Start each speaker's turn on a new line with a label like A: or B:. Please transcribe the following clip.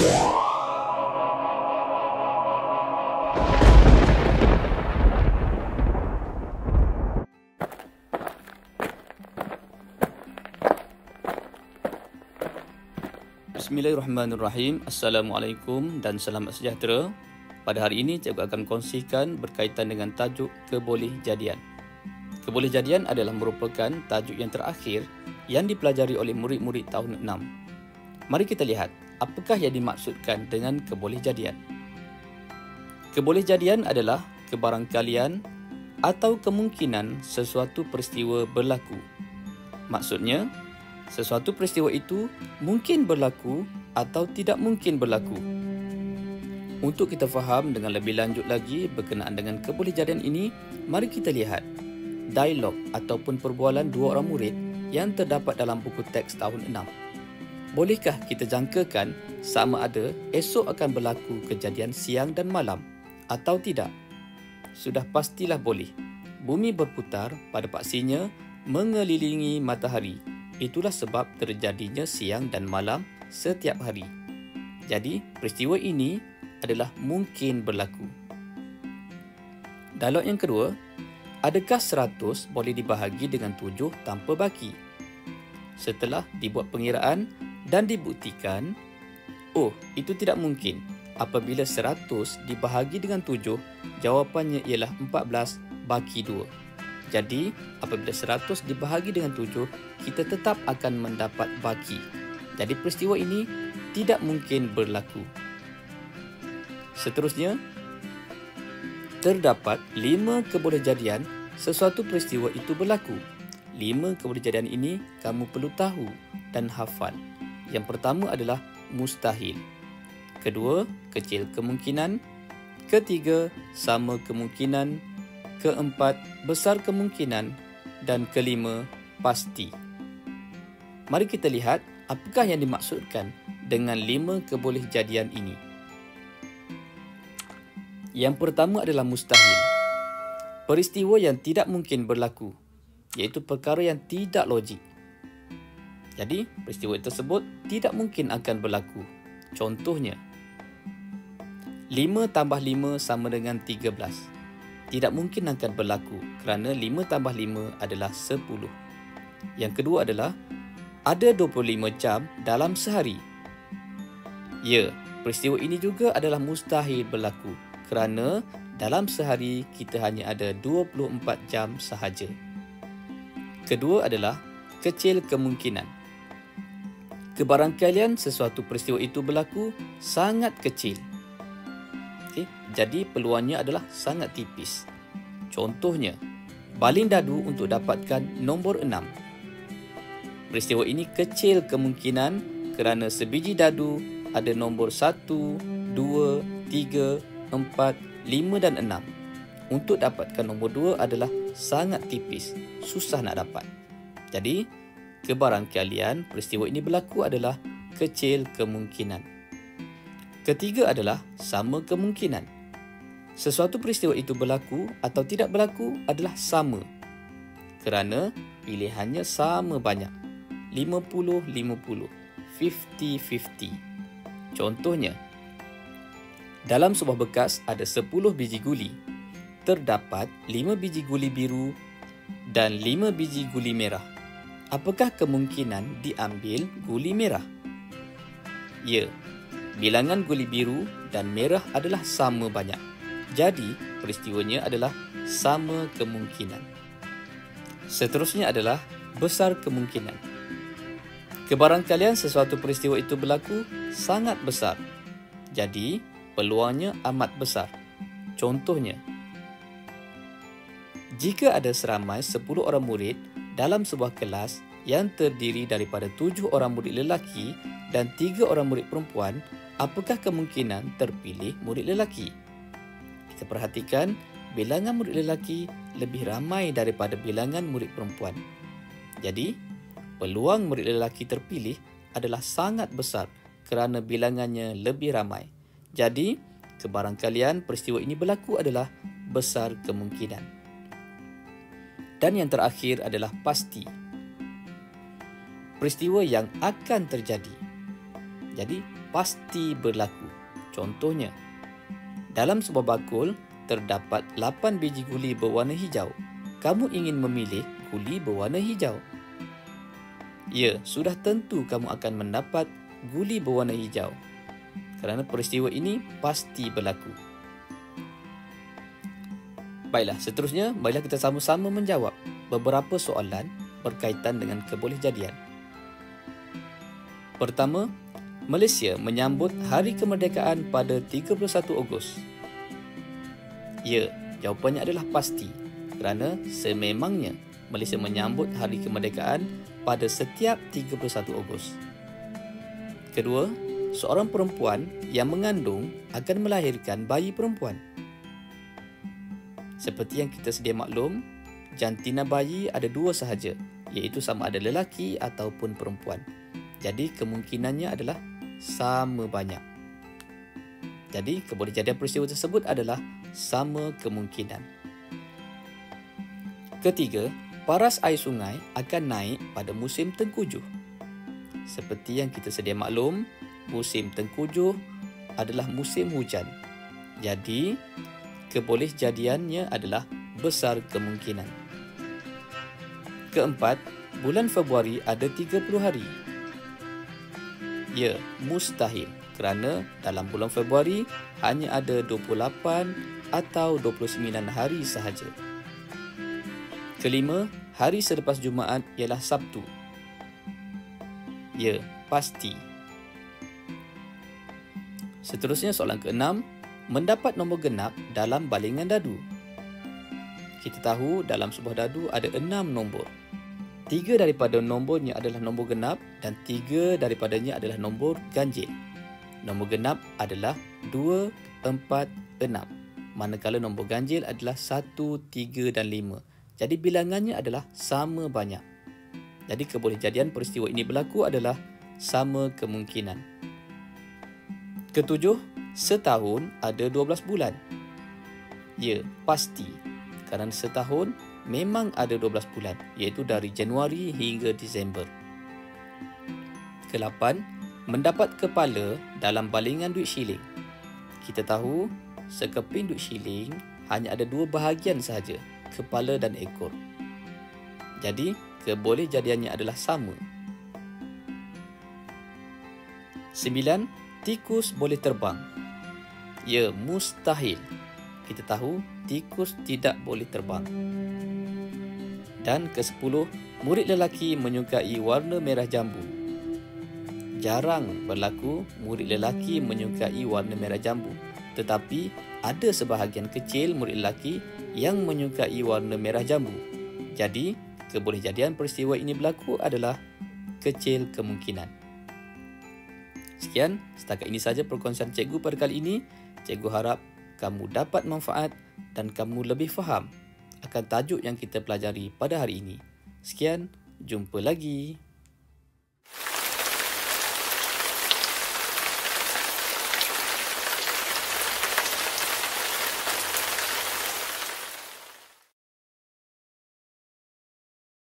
A: Bismillahirrahmanirrahim. Assalamualaikum dan selamat sejahtera. Pada hari ini cikgu akan kongsikan berkaitan dengan tajuk kebolehjadian. Kebolehjadian adalah merupakan tajuk yang terakhir yang dipelajari oleh murid-murid tahun 6. Mari kita lihat apakah yang dimaksudkan dengan kebolehjadian. Kebolehjadian adalah kebarangkalian atau kemungkinan sesuatu peristiwa berlaku. Maksudnya, sesuatu peristiwa itu mungkin berlaku atau tidak mungkin berlaku. Untuk kita faham dengan lebih lanjut lagi berkenaan dengan kebolehjadian ini, mari kita lihat dialog ataupun perbualan dua orang murid yang terdapat dalam buku teks tahun 6. Bolehkah kita jangkakan sama ada esok akan berlaku kejadian siang dan malam atau tidak? Sudah pastilah boleh. Bumi berputar pada paksinya mengelilingi matahari. Itulah sebab terjadinya siang dan malam setiap hari. Jadi, peristiwa ini adalah mungkin berlaku. Dialog yang kedua, adakah 100 boleh dibahagi dengan 7 tanpa baki? Setelah dibuat pengiraan dan dibuktikan, itu tidak mungkin. Apabila 100 dibahagi dengan 7, jawapannya ialah 14 baki 2. Jadi, apabila 100 dibahagi dengan 7, kita tetap akan mendapat baki. Jadi, peristiwa ini tidak mungkin berlaku. Seterusnya, terdapat 5 kebolehjadian sesuatu peristiwa itu berlaku. 5 kebolehjadian ini kamu perlu tahu dan hafal. Yang pertama adalah mustahil. Kedua, kecil kemungkinan. Ketiga, sama kemungkinan. Keempat, besar kemungkinan. Dan kelima, pasti. Mari kita lihat apakah yang dimaksudkan dengan 5 kebolehjadian ini. Yang pertama adalah mustahil. Peristiwa yang tidak mungkin berlaku, iaitu perkara yang tidak logik. Jadi, peristiwa tersebut tidak mungkin akan berlaku. Contohnya, 5 tambah 5 sama dengan 13. Tidak mungkin akan berlaku kerana 5 tambah 5 adalah 10. Yang kedua adalah ada 25 jam dalam sehari. Ya, peristiwa ini juga adalah mustahil berlaku kerana dalam sehari kita hanya ada 24 jam sahaja. Kedua adalah kecil kemungkinan. Kebarangkalian sesuatu peristiwa itu berlaku sangat kecil. Jadi peluangnya adalah sangat tipis. Contohnya, baling dadu untuk dapatkan nombor 6. Peristiwa ini kecil kemungkinan kerana sebiji dadu ada nombor 1, 2, 3, 4, 5 dan 6. Untuk dapatkan nombor 2 adalah sangat tipis, susah nak dapat. Jadi, kebarangkalian peristiwa ini berlaku adalah kecil kemungkinan. Ketiga adalah sama kemungkinan. Sesuatu peristiwa itu berlaku atau tidak berlaku adalah sama kerana pilihannya sama banyak. 50-50, 50-50. Contohnya, dalam sebuah bekas ada 10 biji guli. Terdapat 5 biji guli biru dan 5 biji guli merah. Apakah kemungkinan diambil guli merah? Ya, bilangan guli biru dan merah adalah sama banyak. Jadi, peristiwanya adalah sama kemungkinan. Seterusnya adalah besar kemungkinan. Kebarangkalian sesuatu peristiwa itu berlaku sangat besar. Jadi, peluangnya amat besar. Contohnya, jika ada seramai 10 orang murid dalam sebuah kelas yang terdiri daripada 7 orang murid lelaki dan 3 orang murid perempuan, apakah kemungkinan terpilih murid lelaki? Kita perhatikan, bilangan murid lelaki lebih ramai daripada bilangan murid perempuan. Jadi, peluang murid lelaki terpilih adalah sangat besar kerana bilangannya lebih ramai. Jadi, kebarangkalian peristiwa ini berlaku adalah besar kemungkinan. Dan yang terakhir adalah pasti. Peristiwa yang akan terjadi. Jadi, pasti berlaku. Contohnya, dalam sebuah bakul terdapat 8 biji guli berwarna hijau. Kamu ingin memilih guli berwarna hijau. Ya, sudah tentu kamu akan mendapat guli berwarna hijau kerana peristiwa ini pasti berlaku. Baiklah, seterusnya marilah kita sama-sama menjawab beberapa soalan berkaitan dengan kebolehjadian. Pertama, Malaysia menyambut Hari Kemerdekaan pada 31 Ogos. Ya, jawapannya adalah pasti kerana sememangnya Malaysia menyambut Hari Kemerdekaan pada setiap 31 Ogos. Kedua, seorang perempuan yang mengandung akan melahirkan bayi perempuan. Seperti yang kita sedia maklum, jantina bayi ada dua sahaja, iaitu sama ada lelaki ataupun perempuan. Jadi kemungkinannya adalah sama banyak. Jadi kebolehjadian peristiwa tersebut adalah sama kemungkinan. Ketiga, paras air sungai akan naik pada musim tengkujuh. Seperti yang kita sedia maklum, musim tengkujuh adalah musim hujan. Jadi kebolehjadiannya adalah besar kemungkinan. Keempat, bulan Februari ada 30 hari. Ya, mustahil kerana dalam bulan Februari hanya ada 28 atau 29 hari sahaja. Kelima, hari selepas Jumaat ialah Sabtu. Ya, pasti. Seterusnya soalan keenam, mendapat nombor genap dalam balingan dadu. Kita tahu dalam sebuah dadu ada 6 nombor. 3 daripada nombornya adalah nombor genap dan 3 daripadanya adalah nombor ganjil. Nombor genap adalah 2, 4, 6. Manakala nombor ganjil adalah 1, 3 dan 5. Jadi bilangannya adalah sama banyak. Jadi kebolehjadian peristiwa ini berlaku adalah sama kemungkinan. Ketujuh, setahun ada 12 bulan. Ya, pasti. Kerana setahun memang ada 12 bulan, iaitu dari Januari hingga Disember. Kelapan, mendapat kepala dalam balingan duit shilling. Kita tahu, sekeping duit shilling hanya ada 2 bahagian sahaja, kepala dan ekor. Jadi, kebolehjadiannya adalah sama. 9. Tikus boleh terbang. Ya, mustahil. Kita tahu, tikus tidak boleh terbang. Dan ke-10, murid lelaki menyukai warna merah jambu. Jarang berlaku murid lelaki menyukai warna merah jambu. Tetapi, ada sebahagian kecil murid lelaki yang menyukai warna merah jambu. Jadi, kebolehjadian peristiwa ini berlaku adalah kecil kemungkinan. Sekian, setakat ini saja perkongsian cikgu pada kali ini. Cikgu harap kamu dapat manfaat dan kamu lebih faham akan tajuk yang kita pelajari pada hari ini. Sekian, jumpa lagi.